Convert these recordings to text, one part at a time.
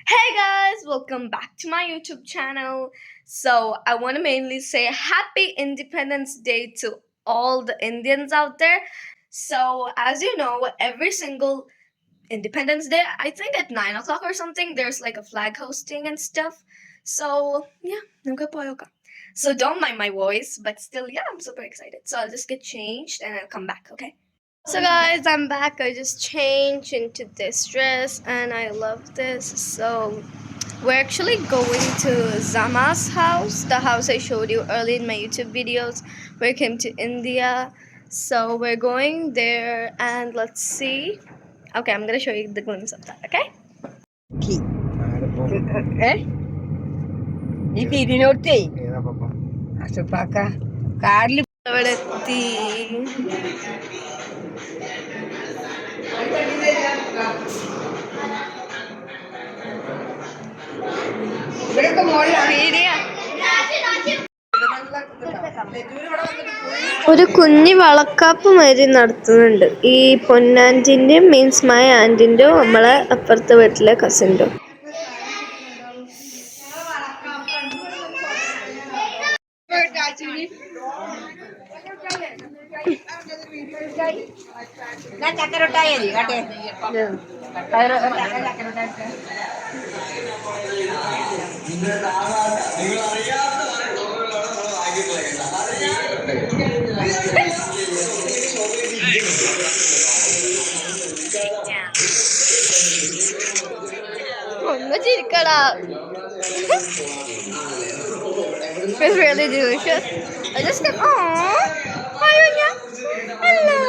Hey guys, welcome back to my YouTube channel. So, I want to mainly say Happy Independence Day to all the Indians out there. So, as you know, every single Independence Day, I think at 9 o'clock or something, there's like a flag hosting and stuff. So, yeah, nagkapoyo ka. So, don't mind my voice, but still, yeah, I'm super excited. So, I'll just get changed and I'll come back, okay? So guys, I'm back. I just changed into this dress and I love this. So we're actually going to Zama's house, the house I showed you early in my YouTube videos where I came to India. So we're going there and let's see. Okay, I'm gonna show you the glimpse of that, okay? ഇതിനോട്ടേ അസുപ്പാക്ക കാറിൽ അവിടെ എത്തി. ഇവിടെയൊക്കെ മോളിലാണ് ഒരു കുഞ്ഞി വളക്കാപ്പ് മാതിരി നടത്തുന്നുണ്ട് ഈ പൊന്നാൻറ്റിൻ്റെയും means my ആൻറ്റിൻ്റെയോ നമ്മളെ അപ്പുറത്തെ വീട്ടിലെ കസിൻ്റെയോ. ചക്കരൊട്ടായി കാട്ടെ ഒന്ന് ചിരിക്കടാ. It's really delicious. I just kept, hi Anya. Hello.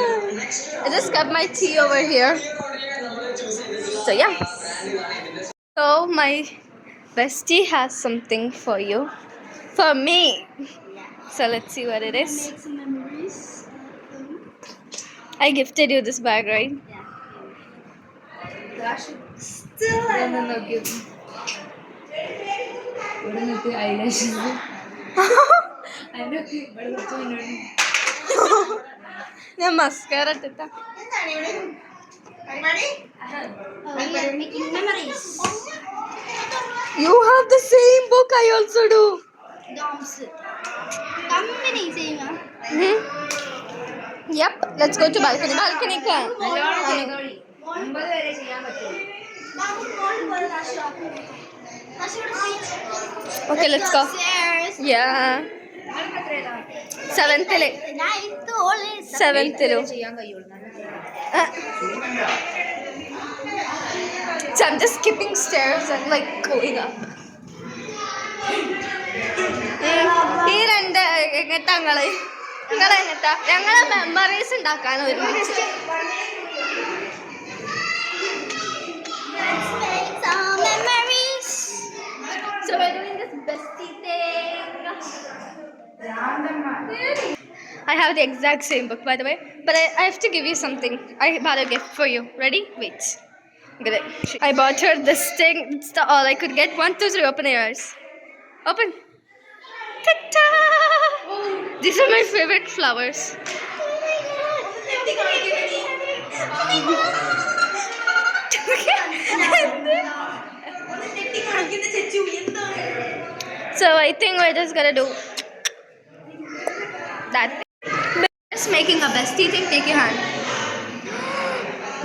I just kept my tea over here. So yeah. So my bestie has something for you. For me. So let's see what it is. I gifted you this bag, right? Still ഞാൻ mascara ഇട്ടിട്ടാ. You have the same book. I also do. Yep. Let's go to balcony. Balcony ka. Okay, let's go. Yeah. 7th. So I'm just skipping stairs and like going up. ഈ രണ്ട് എങ്ങട്ടാ നിങ്ങളെങ്ങട്ടാ? ഞങ്ങളെ memories ഉണ്ടാക്കാൻ ഒരുമിച്ച്. So we're doing this bestie thing. I have the exact same book, by the way, but I have to give you something. I bought a gift for you. Ready? Wait. I bought her this thing. It's the all I could get. 1, 2, 3. Open your eyes. Open. Ta-ta! These are my favorite flowers. So I think we're just gonna do that thing. Just making a bestie thing. Take your hand.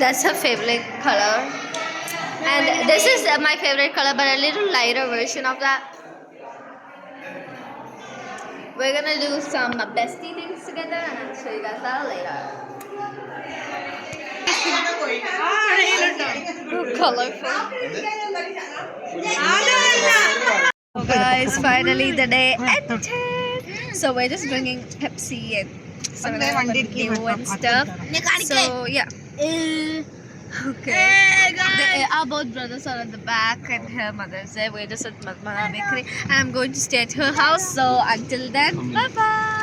That's her favorite color, and this is my favorite color, but a little lighter version of that. We're gonna do some bestie things together, and I'll show you guys that later. Colorful. Oh guys, finally the day ended. So we're just drinking Pepsi and some new and stuff. So yeah. Okay. Our both brothers are at the back and her mother's there. We're just at Madmana Bakery. And I'm going to stay at her house. So until then, bye bye.